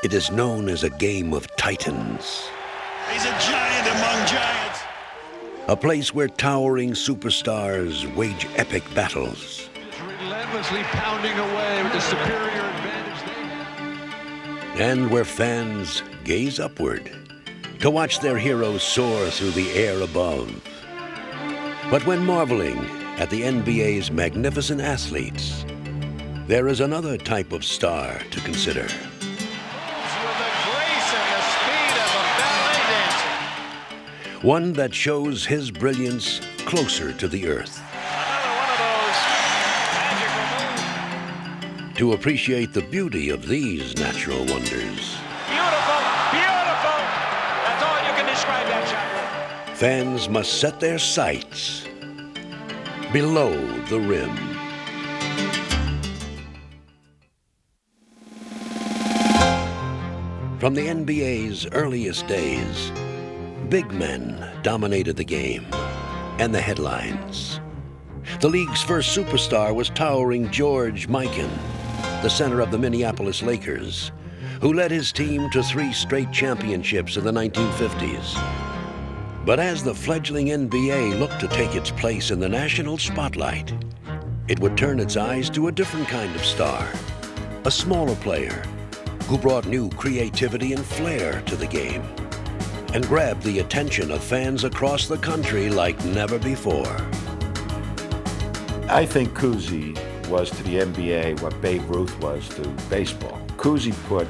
It is known as a game of titans. He's a giant among giants. A place where towering superstars wage epic battles. Relentlessly pounding away with the superior advantage. And where fans gaze upward to watch their heroes soar through the air above. But when marveling at the NBA's magnificent athletes, there is another type of star to consider. One that shows his brilliance closer to the earth. Another one of those magical moves. To appreciate the beauty of these natural wonders, Beautiful, beautiful. That's all you can describe that shot. fans must set their sights below the rim. From the NBA's earliest days, big men dominated the game and the headlines. The league's first superstar was towering George Mikan, the center of the Minneapolis Lakers, who led his team to 3 straight championships in the 1950s. But as the fledgling NBA looked to take its place in the national spotlight, it would turn its eyes to a different kind of star, a smaller player who brought new creativity and flair to the game and grabbed the attention of fans across the country like never before. I think Cousy was to the NBA what Babe Ruth was to baseball. Cousy put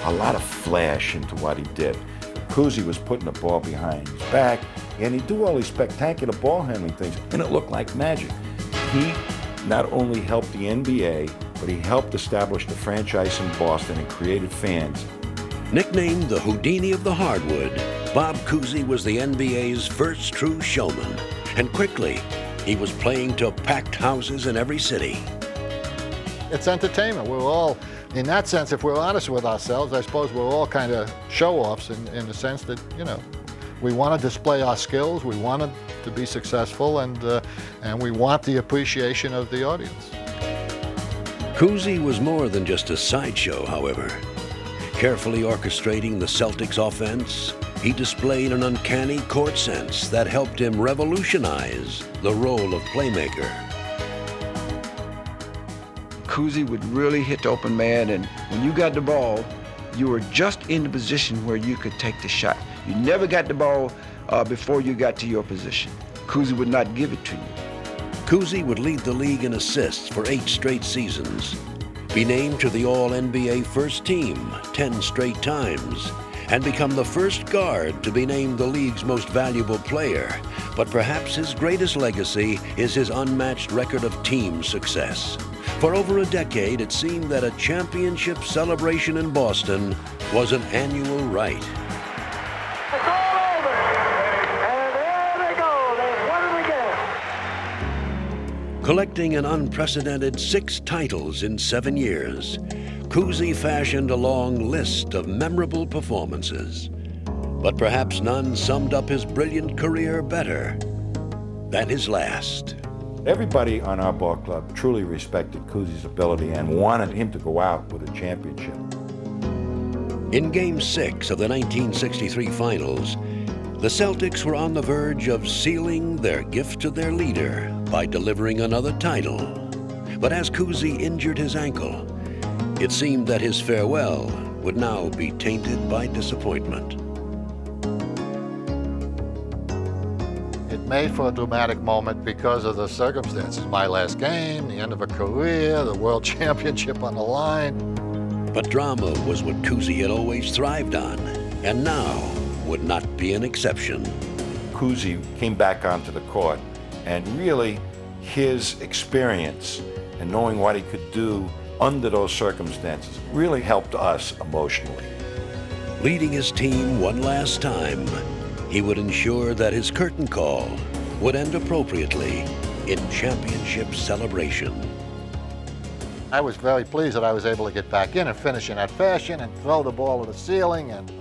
a lot of flash into what he did. Cousy was putting the ball behind his back, and he'd do all these spectacular ball handling things, and it looked like magic. He not only helped the NBA, but he helped establish the franchise in Boston and created fans. Nicknamed the Houdini of the hardwood, Bob Cousy was the NBA's first true showman, and quickly he was playing to packed houses in every city. It's entertainment. We're all, in that sense, if we're honest with ourselves, I suppose we're all kind of show-offs in the sense that, you know, we want to display our skills, we want to be successful, and we want the appreciation of the audience. Cousy was more than just a sideshow, however. Carefully orchestrating the Celtics' offense, he displayed an uncanny court sense that helped him revolutionize the role of playmaker. Cousy would really hit the open man, and when you got the ball, you were just in the position where you could take the shot. You never got the ball before you got to your position. Cousy would not give it to you. Cousy would lead the league in assists for 8 straight seasons, be named to the All-NBA First Team 10 straight times, and become the first guard to be named the league's most valuable player. But perhaps his greatest legacy is his unmatched record of team success. For over a decade, it seemed that a championship celebration in Boston was an annual rite. It's all over, and there they go. They've won it again. Collecting an unprecedented 6 titles in 7 years, Cousy fashioned a long list of memorable performances. But perhaps none summed up his brilliant career better than his last. Everybody on our ball club truly respected Cousy's ability and wanted him to go out with a championship. In Game 6 of the 1963 Finals, the Celtics were on the verge of sealing their gift to their leader by delivering another title. But as Cousy injured his ankle, it seemed that his farewell would now be tainted by disappointment. It made for a dramatic moment because of the circumstances. My last game, the end of a career, the world championship on the line. But drama was what Cousy had always thrived on, and now would not be an exception. Cousy came back onto the court, and really his experience and knowing what he could do under those circumstances really helped us emotionally. Leading his team one last time, he would ensure that his curtain call would end appropriately in championship celebration. I was very pleased that I was able to get back in and finish in that fashion and throw the ball to the ceiling and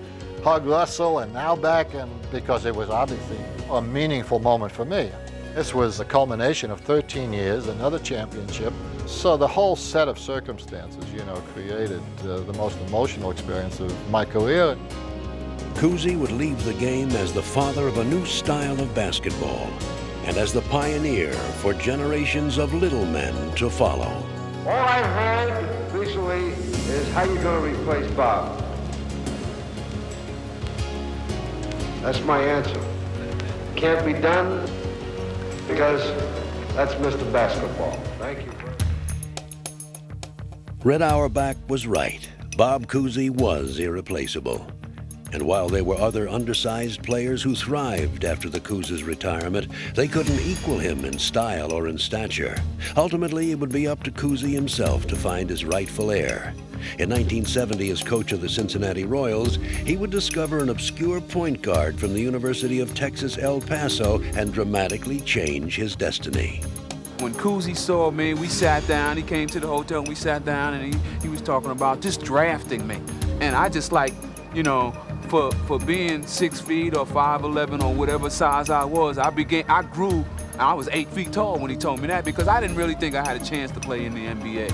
hug Russell and now back, and because it was obviously a meaningful moment for me. This was the culmination of 13 years, another championship, So the whole set of circumstances, created the most emotional experience of my career. Cousy would leave the game as the father of a new style of basketball and as the pioneer for generations of little men to follow. All I've heard recently is how you're going to replace Bob. That's my answer. Can't be done because that's Mr. Basketball. Thank you. Red Auerbach was right. Bob Cousy was irreplaceable. And while there were other undersized players who thrived after the Cousy's retirement, they couldn't equal him in style or in stature. Ultimately, it would be up to Cousy himself to find his rightful heir. In 1970, as coach of the Cincinnati Royals, he would discover an obscure point guard from the University of Texas, El Paso, and dramatically change his destiny. When Cousy saw me, we sat down. He came to the hotel and we sat down, and he was talking about just drafting me. And I just for being 6 feet or 5'11" or whatever size I was, I grew. I was 8 feet tall when he told me that because I didn't really think I had a chance to play in the NBA.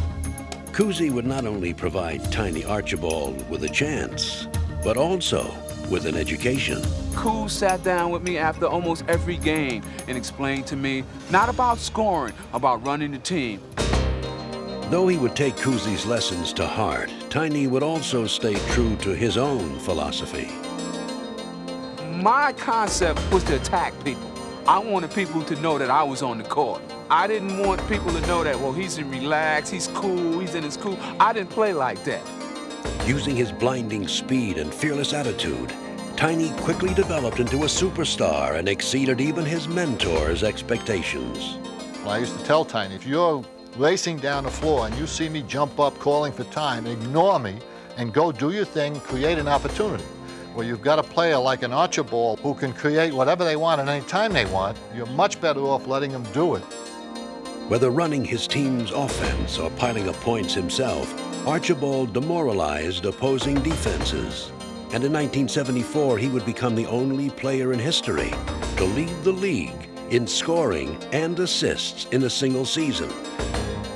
Cousy would not only provide tiny Archibald with a chance, but also with an education. Coos sat down with me after almost every game and explained to me not about scoring, about running the team. Though he would take Cousy's lessons to heart, Tiny would also stay true to his own philosophy. My concept was to attack people. I wanted people to know that I was on the court. I didn't want people to know that, well, he's relaxed, he's cool, he's in his cool. I didn't play like that. Using his blinding speed and fearless attitude, Tiny quickly developed into a superstar and exceeded even his mentor's expectations. I used to tell Tiny, if you're racing down the floor and you see me jump up calling for time, ignore me and go do your thing, create an opportunity. Well, you've got a player like an Archibald who can create whatever they want at any time they want. You're much better off letting them do it. Whether running his team's offense or piling up points himself, Archibald demoralized opposing defenses. And in 1974, he would become the only player in history to lead the league in scoring and assists in a single season.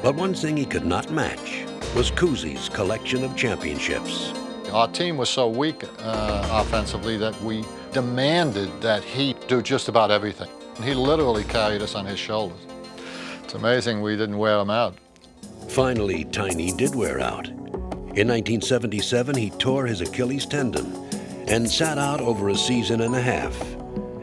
But one thing he could not match was Cousy's collection of championships. Our team was so weak offensively that we demanded that he do just about everything. He literally carried us on his shoulders. It's amazing we didn't wear him out. Finally, Tiny did wear out. In 1977, he tore his Achilles tendon and sat out over a season and a half.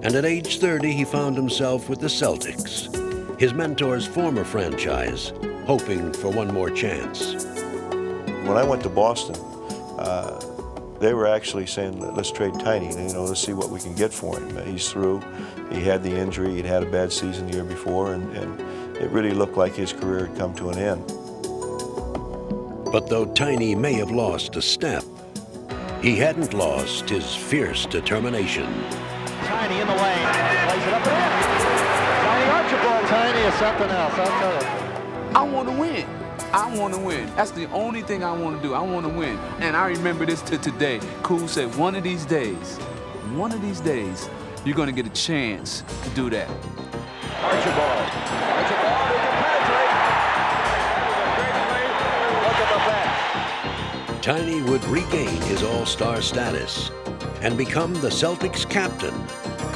And at age 30, he found himself with the Celtics, his mentor's former franchise, hoping for one more chance. When I went to Boston, they were actually saying, let's trade Tiny, let's see what we can get for him. He's through. He had the injury. He'd had a bad season the year before, and it really looked like his career had come to an end. But though Tiny may have lost a step, he hadn't lost his fierce determination. Tiny in the lane, plays it up and in. Tiny Archibald. Tiny is something else, I'll tell you. I want to win. I want to win. That's the only thing I want to do. I want to win. And I remember this to today. Cool said, one of these days, you're going to get a chance to do that. Archibald. Archibald, he can penetrate. That was a great play. Look at the bench. Tiny would regain his all-star status and become the Celtics captain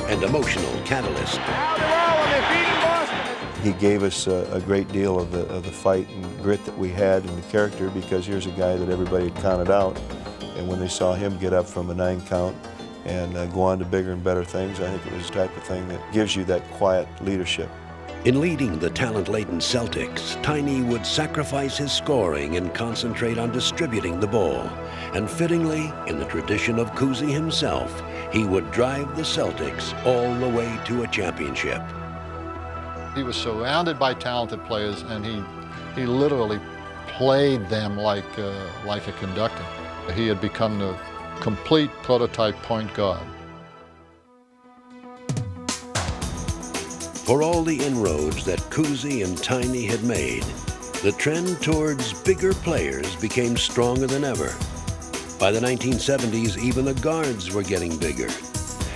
and emotional catalyst. Now they're all in, they're beating Boston. He gave us a great deal of the fight and grit that we had and the character, because here's a guy that everybody had counted out. And when they saw him get up from a 9 count and go on to bigger and better things, I think it was the type of thing that gives you that quiet leadership. In leading the talent-laden Celtics, Tiny would sacrifice his scoring and concentrate on distributing the ball. And fittingly, in the tradition of Cousy himself, he would drive the Celtics all the way to a championship. He was surrounded by talented players, and he literally played them like a conductor. He had become the complete prototype point guard. For all the inroads that Cousy and Tiny had made, the trend towards bigger players became stronger than ever. By the 1970s, even the guards were getting bigger.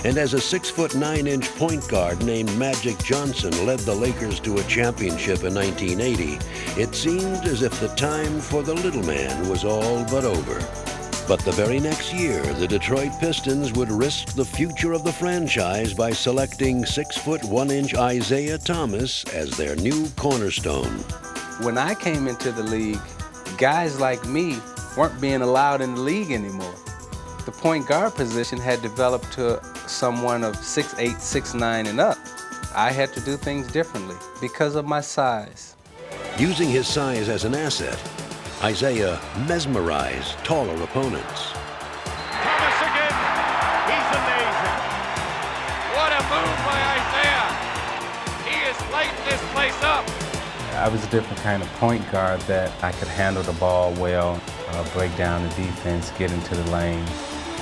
And as a 6'9" point guard named Magic Johnson led the Lakers to a championship in 1980, it seemed as if the time for the little man was all but over. But the very next year, the Detroit Pistons would risk the future of the franchise by selecting 6'1" Isiah Thomas as their new cornerstone. When I came into the league, guys like me weren't being allowed in the league anymore. The point guard position had developed to someone of 6'8", 6'9", and up. I had to do things differently because of my size. Using his size as an asset, Isiah mesmerized taller opponents. Thomas again. He's amazing. What a move by Isiah. He is lighting this place up. I was a different kind of point guard that I could handle the ball well, break down the defense, get into the lane.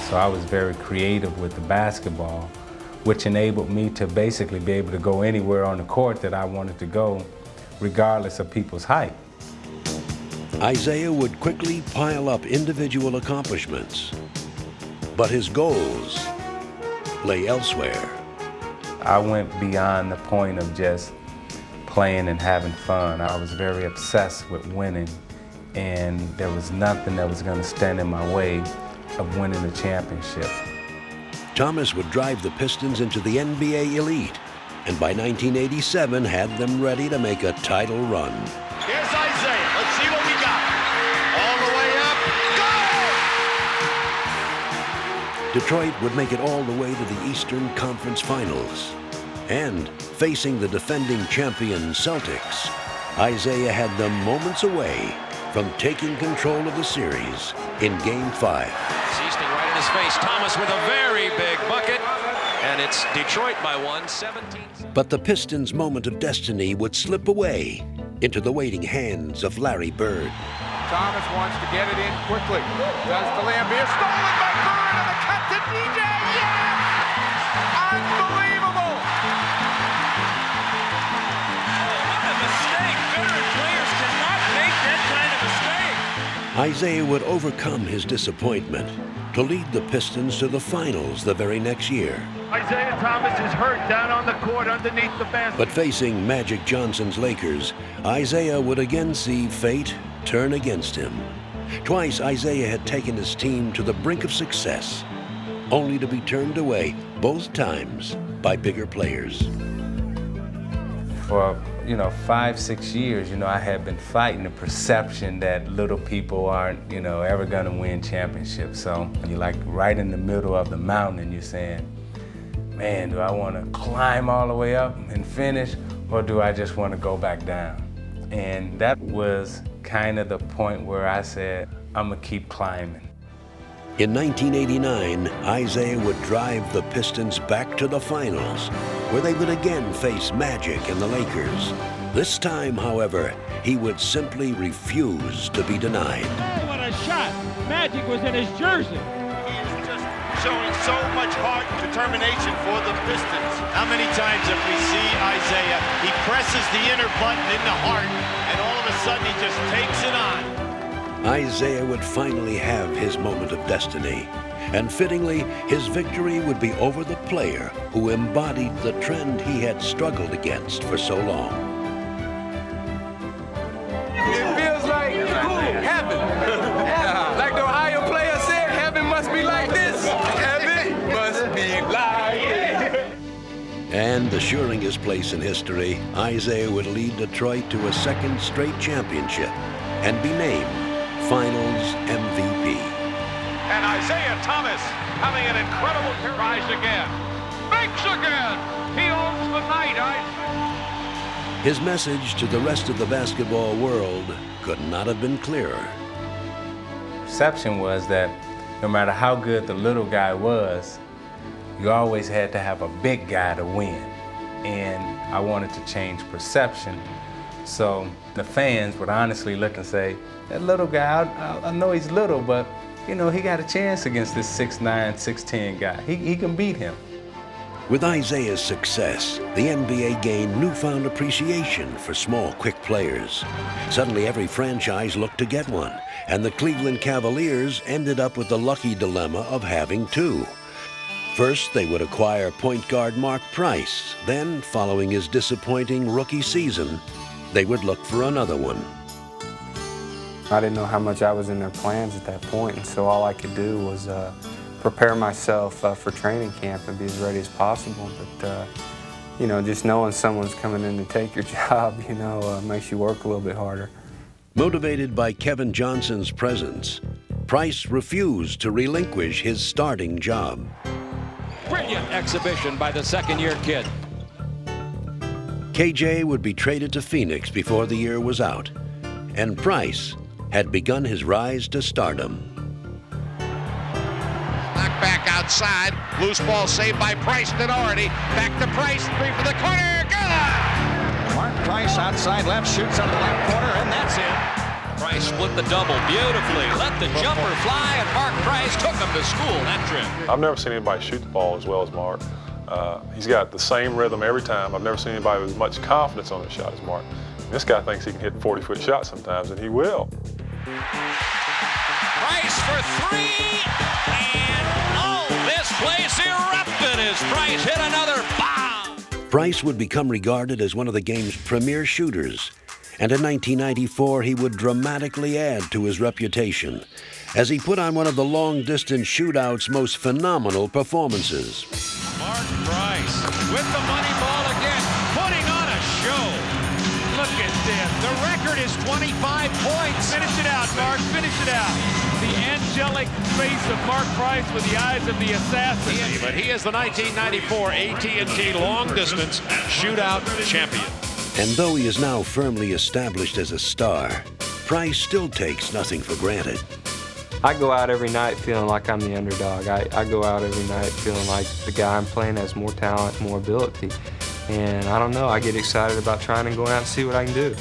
So I was very creative with the basketball, which enabled me to basically be able to go anywhere on the court that I wanted to go, regardless of people's height. Isiah would quickly pile up individual accomplishments, but his goals lay elsewhere. I went beyond the point of just playing and having fun. I was very obsessed with winning, and there was nothing that was going to stand in my way of winning the championship. Thomas would drive the Pistons into the NBA elite, and by 1987 had them ready to make a title run. Here's Isiah. Let's see what we got. All the way up. Go! Detroit would make it all the way to the Eastern Conference Finals. And facing the defending champion Celtics, Isiah had them moments away from taking control of the series in Game 5. Seasting right in his face. Thomas with a very big bucket. And it's Detroit by 17. But the Pistons' moment of destiny would slip away into the waiting hands of Larry Bird. Thomas wants to get it in quickly. Does the Lambeer. Stolen by Bird and the cut to DJ. Yeah! Unbelievable! What a mistake. Veteran players cannot make that kind of mistake. Isiah would overcome his disappointment to lead the Pistons to the finals the very next year. Isiah Thomas is hurt down on the court underneath the basket. But facing Magic Johnson's Lakers, Isiah would again see fate turn against him. Twice, Isiah had taken his team to the brink of success, only to be turned away both times by bigger players. For 5-6 years, I had been fighting the perception that little people aren't, ever gonna win championships. So you're like right in the middle of the mountain and you're saying, man, do I wanna climb all the way up and finish, or do I just wanna go back down? And that was kind of the point where I said, I'm gonna keep climbing. In 1989, Isiah would drive the Pistons back to the finals, where they would again face Magic and the Lakers. This time, however, he would simply refuse to be denied. Oh, what a shot! Magic was in his jersey. He's just showing so much heart and determination for the Pistons. How many times have we seen Isiah? He presses the inner button in the heart, and all of a sudden he just takes it on. Isiah would finally have his moment of destiny, and fittingly, his victory would be over the player who embodied the trend he had struggled against for so long. It feels like heaven. Like the Ohio player said, heaven must be like this. Heaven must be like this. And assuring his place in history, Isiah would lead Detroit to a second straight championship and be named Finals MVP. And Isiah Thomas having an incredible rise again. Makes again. He owns the night. His message to the rest of the basketball world could not have been clearer. Perception was that no matter how good the little guy was, you always had to have a big guy to win. And I wanted to change perception. So the fans would honestly look and say, that little guy, I know he's little, but he got a chance against this 6'9", 6'10" guy. He can beat him. With Isiah's success, the NBA gained newfound appreciation for small, quick players. Suddenly, every franchise looked to get one, and the Cleveland Cavaliers ended up with the lucky dilemma of having two. First, they would acquire point guard Mark Price. Then, following his disappointing rookie season, they would look for another one. I didn't know how much I was in their plans at that point, and so all I could do was prepare myself for training camp and be as ready as possible. But, you know, just knowing someone's coming in to take your job, you know, makes you work a little bit harder. Motivated by Kevin Johnson's presence, Price refused to relinquish his starting job. Brilliant exhibition by the second-year kid. KJ would be traded to Phoenix before the year was out, and Price had begun his rise to stardom. Knocked back outside. Loose ball saved by Price Doherty. Back to Price. Three for the corner. Good! Mark Price outside left, shoots on the left corner, and that's it. Price split the double beautifully. Let the jumper fly, and Mark Price took him to school that trip. I've never seen anybody shoot the ball as well as Mark. He's got the same rhythm every time. I've never seen anybody with as much confidence on the shot as Mark. This guy thinks he can hit 40-foot shots sometimes, and he will. Price for three, and oh, this place erupted as Price hit another bomb. Price would become regarded as one of the game's premier shooters, and in 1994 he would dramatically add to his reputation as he put on one of the long-distance shootout's most phenomenal performances. Mark Price with the money ball again, putting on a show. Look at this. The record is 25 points. Finish it out, Mark. Finish it out. The angelic face of Mark Price with the eyes of the assassin. But he is the 1994 AT&T long-distance shootout champion. And though he is now firmly established as a star, Price still takes nothing for granted. I go out every night feeling like I'm the underdog. I go out every night feeling like the guy I'm playing has more talent, more ability. And I don't know, I get excited about trying to go out and see what I can do.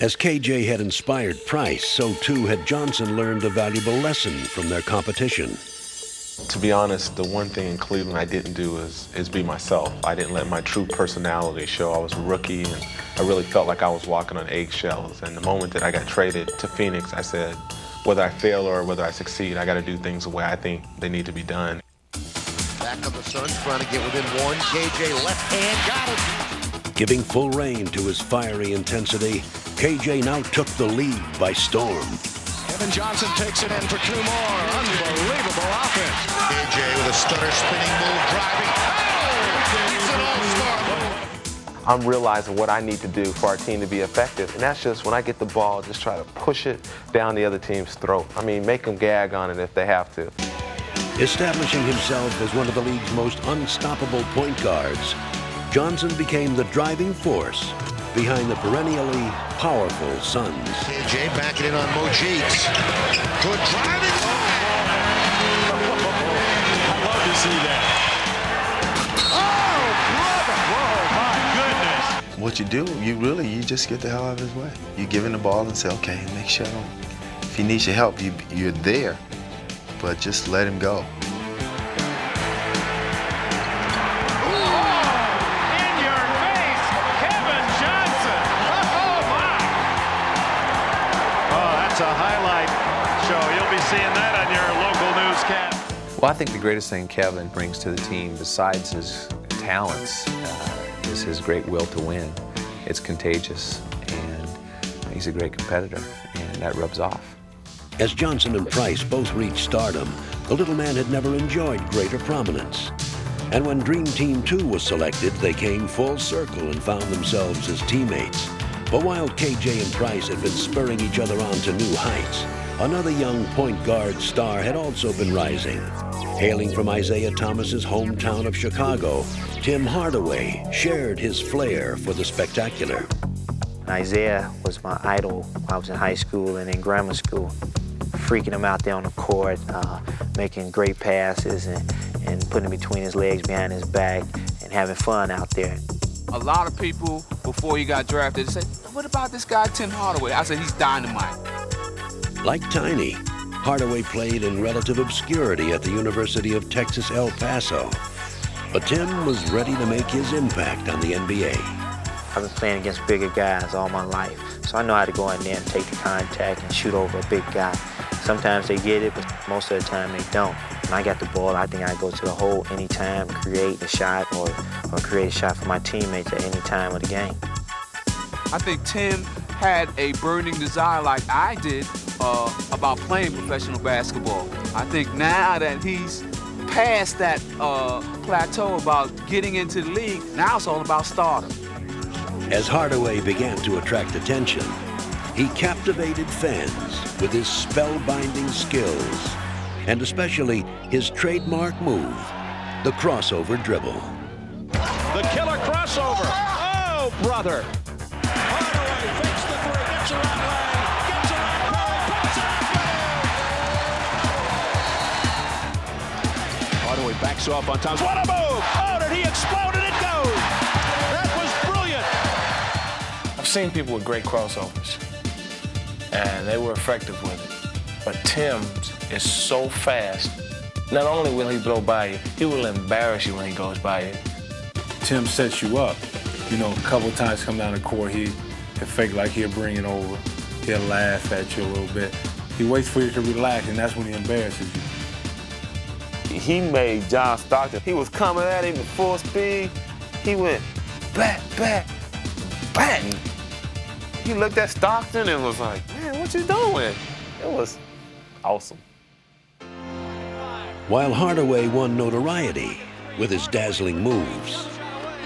As KJ had inspired Price, so too had Johnson learned a valuable lesson from their competition. To be honest, the one thing in Cleveland I didn't do is be myself. I didn't let my true personality show. I was a rookie, and I really felt like I was walking on eggshells. And the moment that I got traded to Phoenix, I said, whether I fail or whether I succeed, I got to do things the way I think they need to be done. Back on the Suns, trying to get within one. KJ left hand, got it. Giving full rein to his fiery intensity, KJ now took the league by storm. Kevin Johnson takes it in for two more. Unbelievable offense. KJ with a stutter spinning move, driving. Oh! He's an all-star. I'm realizing what I need to do for our team to be effective, and that's just when I get the ball, just try to push it down the other team's throat. I mean, make them gag on it if they have to. Establishing himself as one of the league's most unstoppable point guards, Johnson became the driving force behind the perennially powerful Suns. KJ backing in on Mojic. Good driving. I love to see that. What you do, you just get the hell out of his way. You give him the ball and say, okay, make sure I don't. If he needs your help, you're there, but just let him go. In your face, Kevin Johnson. Oh, my. Oh, that's a highlight show. You'll be seeing that on your local newscast. Well, I think the greatest thing Kevin brings to the team, besides his talents, is his great will to win. It's contagious, and he's a great competitor, and that rubs off. As Johnson and Price both reached stardom, the little man had never enjoyed greater prominence. And when Dream Team 2 was selected, they came full circle and found themselves as teammates. But while KJ and Price had been spurring each other on to new heights, another young point guard star had also been rising. Hailing from Isaiah Thomas's hometown of Chicago, Tim Hardaway shared his flair for the spectacular. Isaiah was my idol when I was in high school and in grammar school. Freaking him out there on the court, making great passes and putting it between his legs, behind his back, and having fun out there. A lot of people, before he got drafted, said, what about this guy, Tim Hardaway? I said, he's dynamite. Like Tiny, Hardaway played in relative obscurity at the University of Texas, El Paso. But Tim was ready to make his impact on the NBA. I've been playing against bigger guys all my life, so I know how to go in there and take the contact and shoot over a big guy. Sometimes they get it, but most of the time they don't. And I got the ball, I think I go to the hole anytime, create a shot or create a shot for my teammates at any time of the game. I think Tim had a burning desire like I did about playing professional basketball. I think now that he's past that plateau about getting into the league, now it's all about stardom. As Hardaway began to attract attention, he captivated fans with his spellbinding skills, and especially his trademark move, the crossover dribble. The killer crossover. Oh, brother. Hardaway fakes the three, gets around Lang, gets around Curry, puts it up. Hardaway backs off on Thomas. What a move! Oh, did he explode and it goes? That was brilliant. I've seen people with great crossovers, and they were effective with it. But Tim is so fast. Not only will he blow by you, he will embarrass you when he goes by you. Tim sets you up. You know, a couple of times come down the court, he'll fake like he'll bring it over. He'll laugh at you a little bit. He waits for you to relax, and that's when he embarrasses you. He made John Stockton. He was coming at him at full speed. He went back, back, back. He looked at Stockton and was like, man, what you doing? It was awesome. While Hardaway won notoriety with his dazzling moves,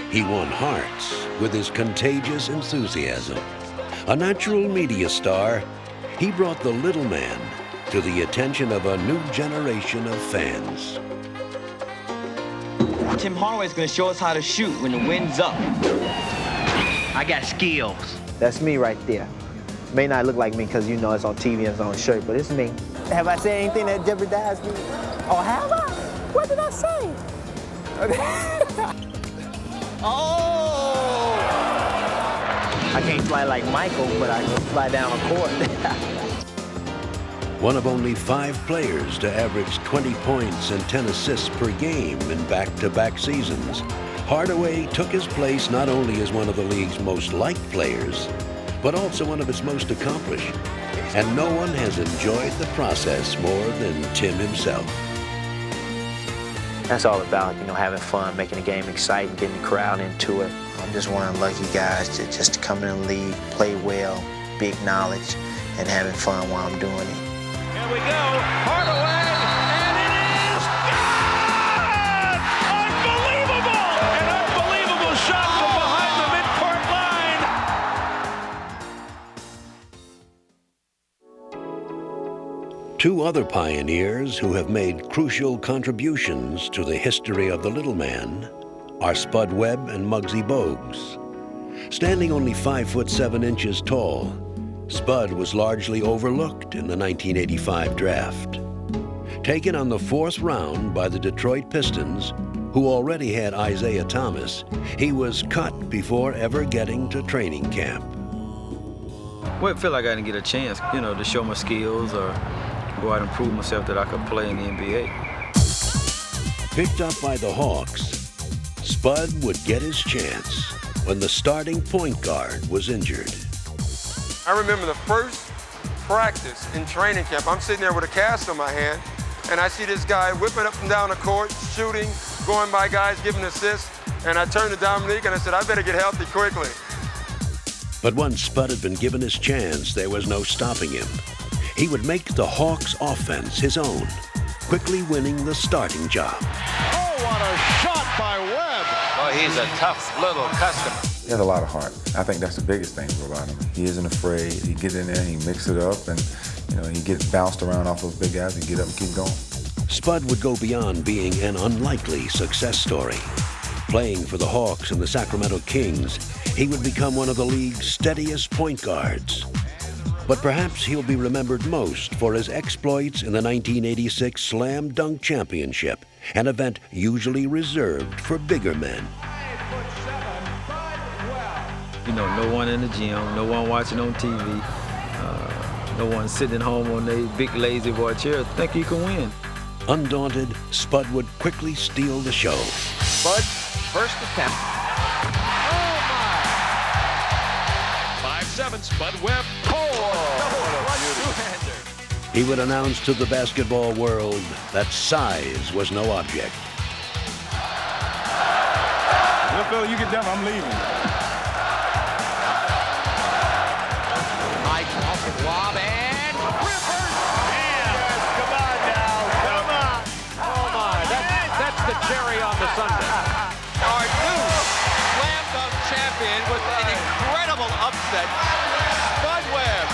he won hearts with his contagious enthusiasm. A natural media star, he brought the little man to the attention of a new generation of fans. Tim Hardaway's gonna show us how to shoot when the wind's up. I got skills. That's me right there. May not look like me because you know it's on TV and it's on a shirt, but it's me. Have I said anything that jeopardized me? Oh, have I? What did I say? Oh! I can't fly like Michael, but I can fly down a court. One of only 5 players to average 20 points and 10 assists per game in back-to-back seasons, Hardaway took his place not only as one of the league's most liked players, but also one of its most accomplished. And no one has enjoyed the process more than Tim himself. That's all about, you know, having fun, making the game exciting, getting the crowd into it. I'm just one of the lucky guys to just come in the league, play well, big knowledge, and having fun while I'm doing it. Here we go, Hardaway, and it is good! Unbelievable! An unbelievable shot from behind the midcourt line. Two other pioneers who have made crucial contributions to the history of the little man are Spud Webb and Muggsy Bogues. Standing only 5'7" tall, Spud was largely overlooked in the 1985 draft. Taken on the 4th round by the Detroit Pistons, who already had Isaiah Thomas, he was cut before ever getting to training camp. Well, it felt like I didn't get a chance, you know, to show my skills or go out and prove myself that I could play in the NBA. Picked up by the Hawks, Spud would get his chance when the starting point guard was injured. I remember the first practice in training camp. I'm sitting there with a cast on my hand, and I see this guy whipping up and down the court, shooting, going by guys, giving assists, and I turned to Dominique and I said, I better get healthy quickly. But once Spud had been given his chance, there was no stopping him. He would make the Hawks' offense his own, quickly winning the starting job. Oh, what a shot by Webb. Oh, he's a tough little customer. He has a lot of heart. I think that's the biggest thing about him. He isn't afraid. He gets in there, he mixes it up, and he gets bounced around off those big guys and get up and keep going. Spud would go beyond being an unlikely success story. Playing for the Hawks and the Sacramento Kings, he would become one of the league's steadiest point guards. But perhaps he'll be remembered most for his exploits in the 1986 Slam Dunk Championship, an event usually reserved for bigger men. You know, no one in the gym, no one watching on TV, no one sitting at home on their big lazy boy chair think he can win. Undaunted, Spud would quickly steal the show. Spud, first attempt. Oh, my! 5'7", Spud Webb. Oh, what a two-hander. he would announce to the basketball world that size was no object. Well, Phil, you can tell I'm leaving. Mike off the lob and Rivers. Yes, come on now, come on. Oh my, that's the cherry on the sundae. Our new slam dunk champion with an incredible upset, Spud Webb.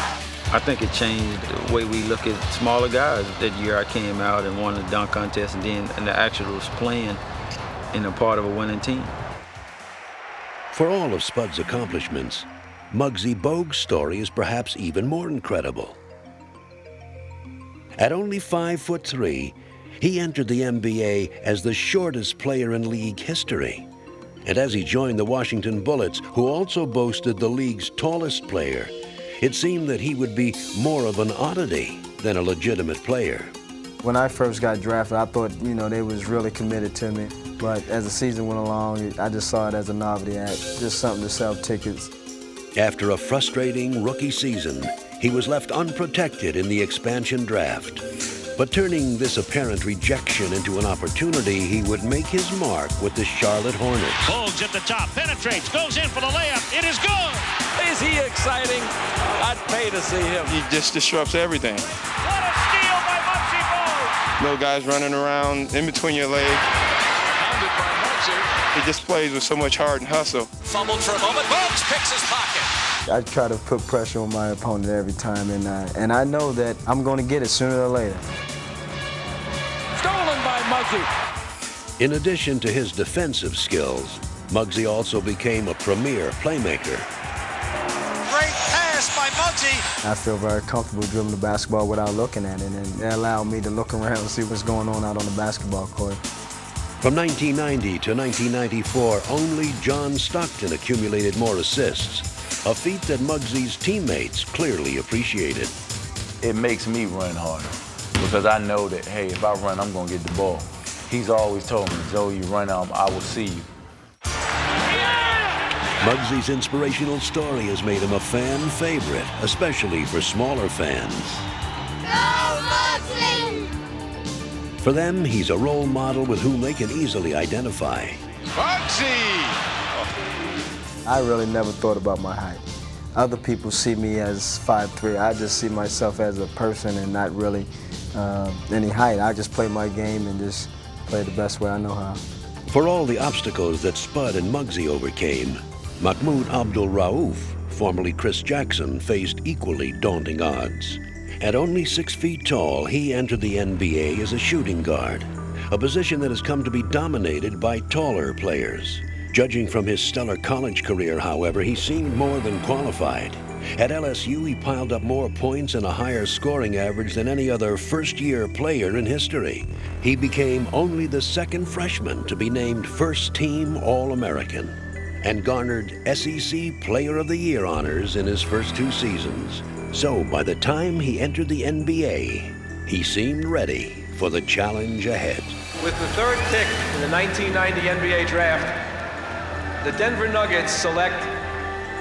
I think it changed the way we look at smaller guys. That year I came out and won the dunk contest, and then in the actual was playing in a part of a winning team. For all of Spud's accomplishments, Muggsy Bogues' story is perhaps even more incredible. At only 5'3", he entered the NBA as the shortest player in league history. And as he joined the Washington Bullets, who also boasted the league's tallest player, it seemed that he would be more of an oddity than a legitimate player. When I first got drafted, I thought, they was really committed to me. But as the season went along, I just saw it as a novelty act, just something to sell tickets. After a frustrating rookie season, he was left unprotected in the expansion draft. But turning this apparent rejection into an opportunity, he would make his mark with the Charlotte Hornets. Bogues at the top, penetrates, goes in for the layup. It is good. Is he exciting? I'd pay to see him. He just disrupts everything. What a steal by Muggsy Bogues. No guys running around in between your legs. Pounded by Muggsy. He just plays with so much heart and hustle. Fumbled for a moment. Bogues picks his pocket. I try to put pressure on my opponent every time, and I know that I'm going to get it sooner or later. Stolen by Muggsy. In addition to his defensive skills, Muggsy also became a premier playmaker. Great pass by Muggsy. I feel very comfortable dribbling the basketball without looking at it, and it allowed me to look around and see what's going on out on the basketball court. From 1990 to 1994, only John Stockton accumulated more assists, a feat that Muggsy's teammates clearly appreciated. It makes me run harder because I know that, hey, if I run, I'm going to get the ball. He's always told me, Joe, you run out, I will see you. Muggsy's inspirational story has made him a fan favorite, especially for smaller fans. Go Muggsy! For them, he's a role model with whom they can easily identify. Muggsy! I really never thought about my height. Other people see me as 5'3". I just see myself as a person and not really any height. I just play my game and just play the best way I know how. For all the obstacles that Spud and Muggsy overcame, Mahmoud Abdul-Rauf, formerly Chris Jackson, faced equally daunting odds. At only 6 feet tall, he entered the NBA as a shooting guard, a position that has come to be dominated by taller players. Judging from his stellar college career, however, he seemed more than qualified. At LSU, he piled up more points and a higher scoring average than any other first-year player in history. He became only the second freshman to be named first-team All-American and garnered SEC Player of the Year honors in his first 2 seasons. So by the time he entered the NBA, he seemed ready for the challenge ahead. With the 3rd pick in the 1990 NBA draft, the Denver Nuggets select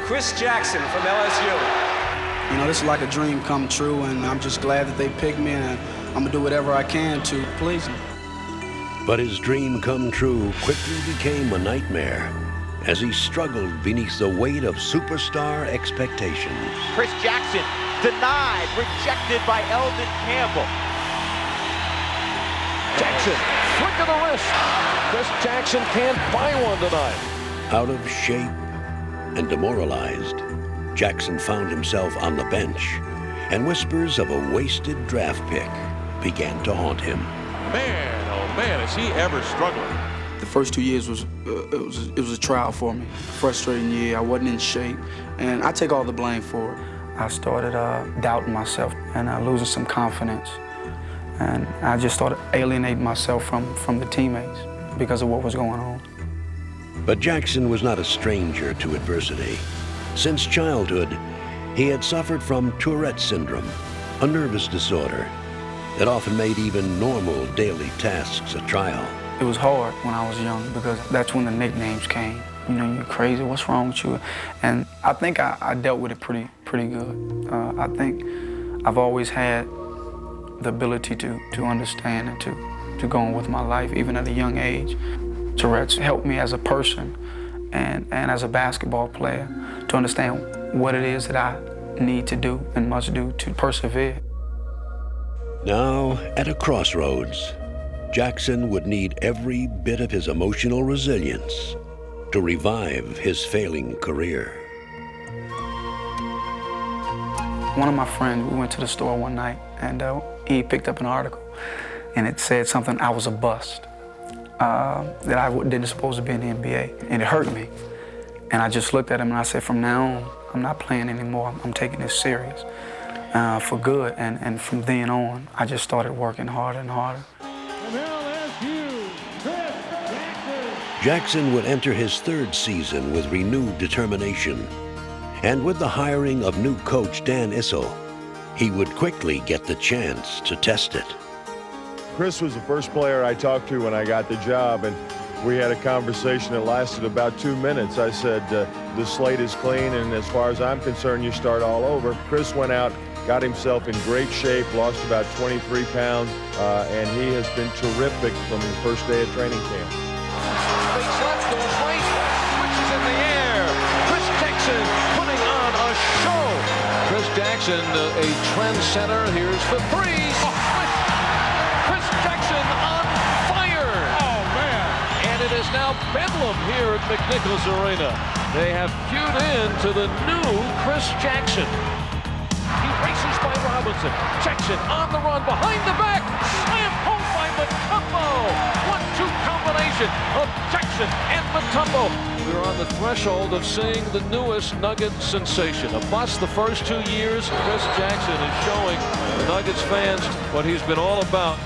Chris Jackson from LSU. This is like a dream come true, and I'm just glad that they picked me, and I'm going to do whatever I can to please them. But his dream come true quickly became a nightmare as he struggled beneath the weight of superstar expectations. Chris Jackson denied, rejected by Eldon Campbell. Jackson, flick of the wrist. Chris Jackson can't buy one tonight. Out of shape and demoralized, Jackson found himself on the bench, and whispers of a wasted draft pick began to haunt him. Man, oh man, is he ever struggling. The first 2 years was a trial for me. Frustrating year, I wasn't in shape, and I take all the blame for it. I started doubting myself and losing some confidence, and I just started alienating myself from the teammates because of what was going on. But Jackson was not a stranger to adversity. Since childhood, he had suffered from Tourette syndrome, a nervous disorder that often made even normal daily tasks a trial. It was hard when I was young because that's when the nicknames came. You're crazy, what's wrong with you? And I think I dealt with it pretty good. I think I've always had the ability to understand and to go on with my life, even at a young age. Tourette's helped me as a person and as a basketball player to understand what it is that I need to do and must do to persevere. Now, at a crossroads, Jackson would need every bit of his emotional resilience to revive his failing career. One of my friends, we went to the store one night, and he picked up an article, and it said something, I was a bust, that I didn't supposed to be in the NBA, and it hurt me. And I just looked at him and I said, from now on, I'm not playing anymore. I'm taking this serious for good. And from then on, I just started working harder and harder. Jackson would enter his third season with renewed determination. And with the hiring of new coach Dan Issel, he would quickly get the chance to test it. Chris was the first player I talked to when I got the job, and we had a conversation that lasted about 2 minutes. I said, the slate is clean, and as far as I'm concerned, you start all over. Chris went out, got himself in great shape, lost about 23 pounds, and he has been terrific from the first day of training camp. Fakes left, goes right, switches in the air. Chris Jackson putting on a show. Chris Jackson, a trendsetter. Here's the three. Chris Jackson on fire. Oh, man. And it is now bedlam here at McNichols Arena. They have queued in to the new Chris Jackson. He races by Robinson. Jackson on the run, behind the back. Slam home by Mutombo. 1-2 combination of Jackson and Mutombo. We're on the threshold of seeing the newest Nugget sensation. A bust the first 2 years. Chris Jackson is showing the Nuggets fans what he's been all about.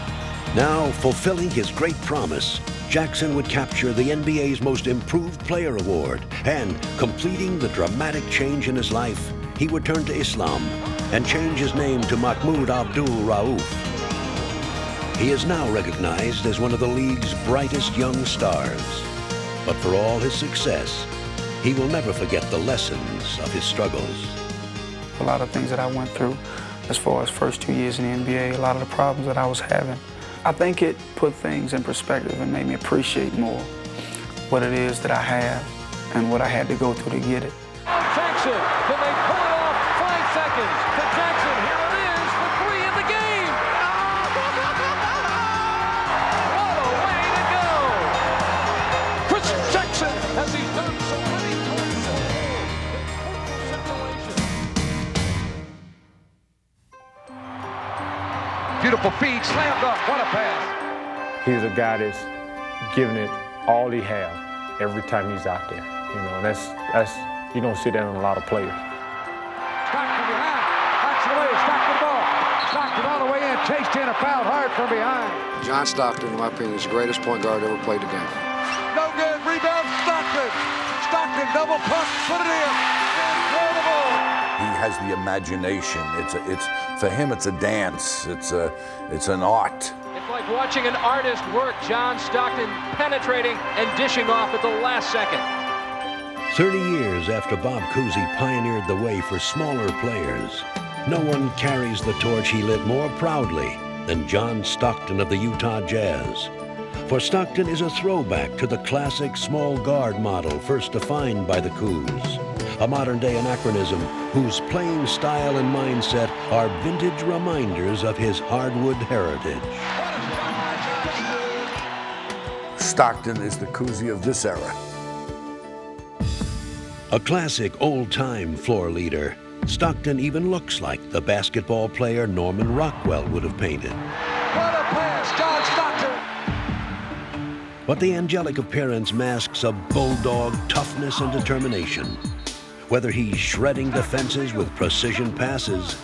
Now, fulfilling his great promise, Jackson would capture the NBA's Most Improved Player award, and completing the dramatic change in his life, he would turn to Islam and change his name to Mahmoud Abdul Rauf. He is now recognized as one of the league's brightest young stars. But for all his success, he will never forget the lessons of his struggles. A lot of things that I went through as far as first 2 years in the NBA, a lot of the problems that I was having. I think it put things in perspective and made me appreciate more what it is that I have and what I had to go through to get it. Jackson, can they pull it off? 5 seconds to Jackson. Here it is for 3 in the game. What a way to go. Chris Jackson, as he's done so many times before. Beautiful feed, slammed up. What a pass. He's a guy that's giving it all he has every time he's out there. You know, that's you don't see that in a lot of players. Stockton behind. Backs it away. Stockton the ball. Stockton all the way in. Chased in. A foul hard from behind. John Stockton, in my opinion, is the greatest point guard ever played the game. No good. Rebound. Stockton. Stockton double pump. Put it in. Incredible. He has the imagination. For him, it's a dance. It's an art. It's like watching an artist work. John Stockton penetrating and dishing off at the last second. 30 years after Bob Cousy pioneered the way for smaller players, no one carries the torch he lit more proudly than John Stockton of the Utah Jazz. For Stockton is a throwback to the classic small guard model first defined by the Coos, a modern-day anachronism whose playing style and mindset are vintage reminders of his hardwood heritage. Stockton is the Cousy of this era. A classic old-time floor leader, Stockton even looks like the basketball player Norman Rockwell would have painted. What a pass, John Stockton. But the angelic appearance masks a bulldog toughness and determination. Whether he's shredding defenses with precision passes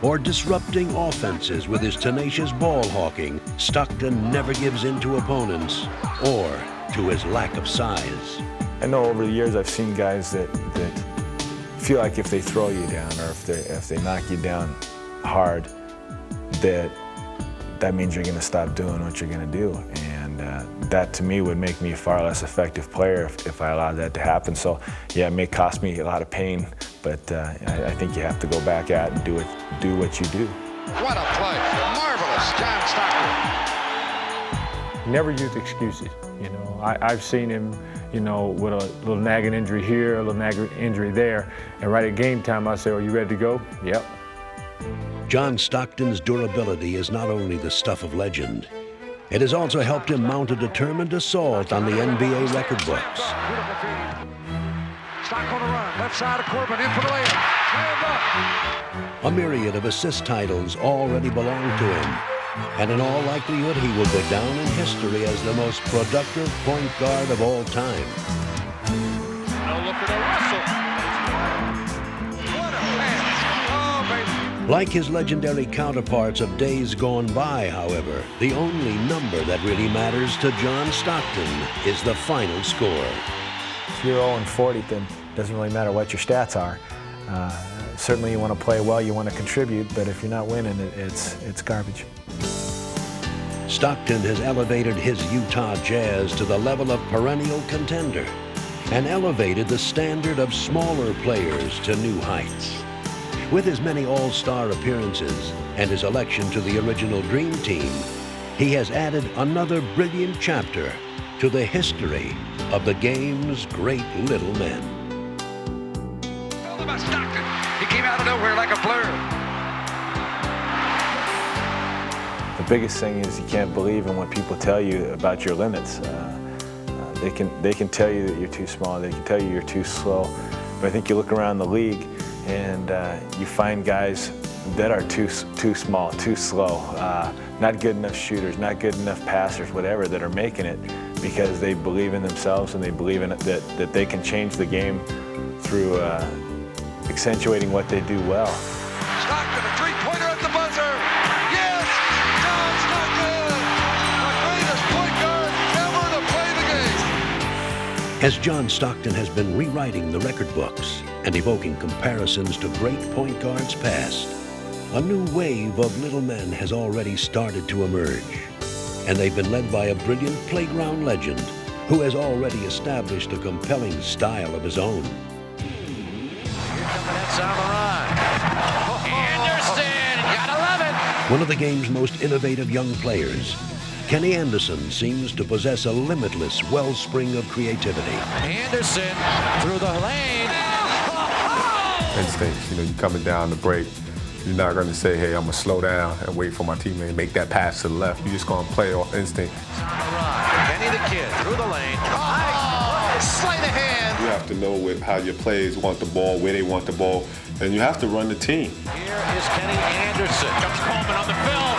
or disrupting offenses with his tenacious ball hawking, Stockton never gives in to opponents or to his lack of size. I know over the years I've seen guys that feel like if they throw you down or if they knock you down hard, that means you're going to stop doing what you're going to do. And that to me would make me a far less effective player if I allowed that to happen. So yeah, it may cost me a lot of pain, but I think you have to go back out and do what you do. What a play. Marvelous. John Stockton. Never used excuses. You know, I've seen him, you know, with a little nagging injury here, a little nagging injury there, and right at game time, I say, "Are you ready to go?" Yep. John Stockton's durability is not only the stuff of legend, it has also helped him mount a determined assault on the NBA record books. Stock on the run, left side of Corbin, in for the layup. Slammed up. A myriad of assist titles already belong to him, and in all likelihood he will go down in history as the most productive point guard of all time. No look at Russell. What a pass. Oh, baby. Like his legendary counterparts of days gone by, however, the only number that really matters to John Stockton is the final score. If you're 0-40, then it doesn't really matter what your stats are. Certainly you want to play well, you want to contribute, but if you're not winning, it's garbage. Stockton has elevated his Utah Jazz to the level of perennial contender and elevated the standard of smaller players to new heights. With his many all-star appearances and his election to the original Dream Team, he has added another brilliant chapter to the history of the game's great little men. All about Stockton. He came out of nowhere like a blur. The biggest thing is you can't believe in what people tell you about your limits. They can tell you that you're too small, they can tell you you're too slow, but I think you look around the league and you find guys that are too small, too slow, not good enough shooters, not good enough passers, whatever, that are making it because they believe in themselves and they believe in it, that they can change the game through accentuating what they do well. Stockton, a three-pointer at the buzzer. Yes, John Stockton, the greatest point guard ever to play the game. As John Stockton has been rewriting the record books and evoking comparisons to great point guards past, a new wave of little men has already started to emerge, and they've been led by a brilliant playground legend who has already established a compelling style of his own. On the run. Anderson, gotta love it. One of the game's most innovative young players, Kenny Anderson seems to possess a limitless wellspring of creativity. Anderson through the lane. Instincts, you know, you're coming down the break. You're not going to say, hey, I'm going to slow down and wait for my teammate to make that pass to the left. You're just going to play off instinct. Kenny the Kid through the lane. Sleight of hand. You have to know how your players want the ball, where they want the ball, and you have to run the team. Here is Kenny Anderson. Comes Coleman on the film.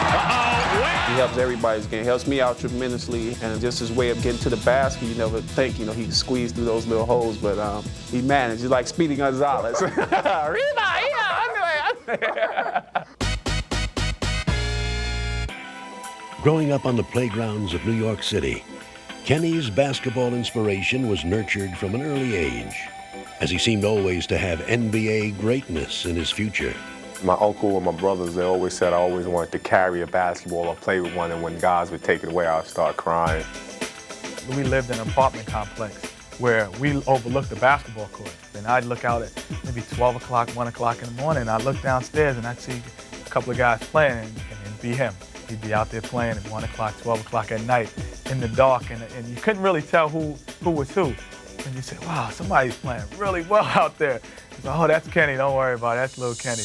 He helps everybody's game. He helps me out tremendously, and just his way of getting to the basket, you never think, you know, he can squeeze through those little holes, but he managed. He's like Speedy Gonzalez. Growing up on the playgrounds of New York City, Kenny's basketball inspiration was nurtured from an early age, as he seemed always to have NBA greatness in his future. My uncle and my brothers, they always said I always wanted to carry a basketball or play with one, and when guys would take it away, I'd start crying. We lived in an apartment complex where we overlooked the basketball court. And I'd look out at maybe 12 o'clock, 1 o'clock in the morning, and I'd look downstairs and I'd see a couple of guys playing, and it'd be him. He'd be out there playing at 1 o'clock, 12 o'clock at night in the dark, and you couldn't really tell who was who. And you say, wow, somebody's playing really well out there. So, oh, that's Kenny, don't worry about it, that's little Kenny.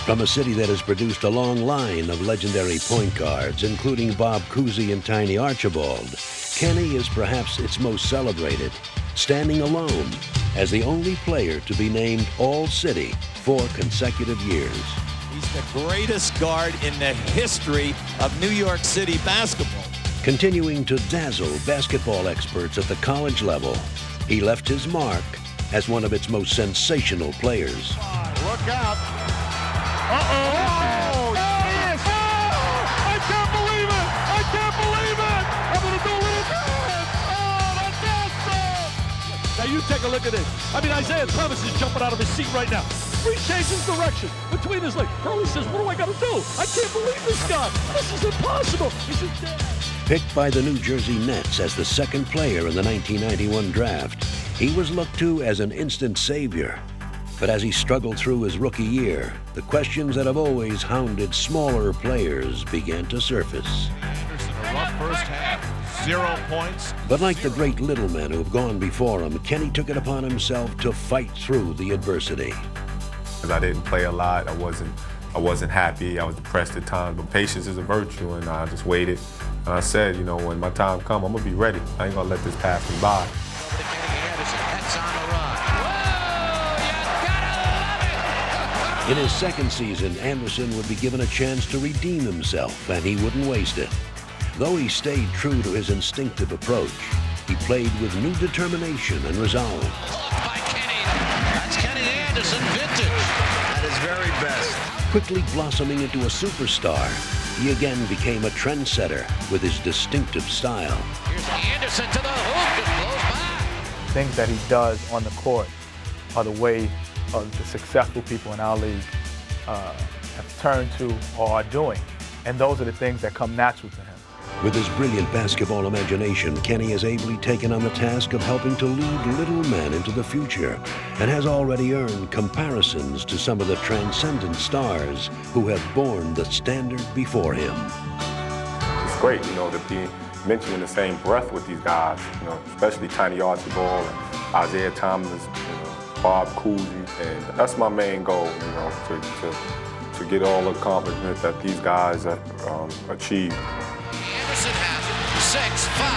From a city that has produced a long line of legendary point guards, including Bob Cousy and Tiny Archibald, Kenny is perhaps its most celebrated, standing alone as the only player to be named All-City 4 consecutive years. He's the greatest guard in the history of New York City basketball. Continuing to dazzle basketball experts at the college level, he left his mark as one of its most sensational players. Look out. Uh-oh. Yes. Oh, I can't believe it. I can't believe it. I'm going to do it again. Oh, that's awesome. Now you take a look at this. I mean, Isaiah Thomas is jumping out of his seat right now. He changes direction between his legs. Hurley says, what do I got to do? I can't believe this guy. This is impossible. He's in dead. Picked by the New Jersey Nets as the second player in the 1991 draft, he was looked to as an instant savior. But as he struggled through his rookie year, the questions that have always hounded smaller players began to surface. Anderson, a rough first half, 0 points. But like the great little men who have gone before him, Kenny took it upon himself to fight through the adversity. Because I didn't play a lot, I wasn't happy, I was depressed at times, but patience is a virtue, and I just waited. And I said, you know, when my time comes, I'm gonna be ready. I ain't gonna let this pass me by. In his second season, Anderson would be given a chance to redeem himself, and he wouldn't waste it. Though he stayed true to his instinctive approach, he played with new determination and resolve. By Kenny. That's Kenny Anderson, vintage. At his very best. Quickly blossoming into a superstar, he again became a trendsetter with his distinctive style. Here's Anderson to the hoop, just blows by. Things that he does on the court are the way of the successful people in our league have turned to or are doing. And those are the things that come natural to him. With his brilliant basketball imagination, Kenny has ably taken on the task of helping to lead little men into the future and has already earned comparisons to some of the transcendent stars who have borne the standard before him. It's great, you know, to be mentioned in the same breath with these guys, you know, especially Tiny Archibald and Isaiah Thomas, you know, Bob Cousy, and that's my main goal, you know, to get all the accomplishments that these guys have achieved. Anderson has it, 6, 5,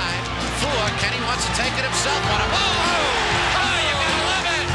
4. Kenny wants to take it himself. Oh, you gotta love it!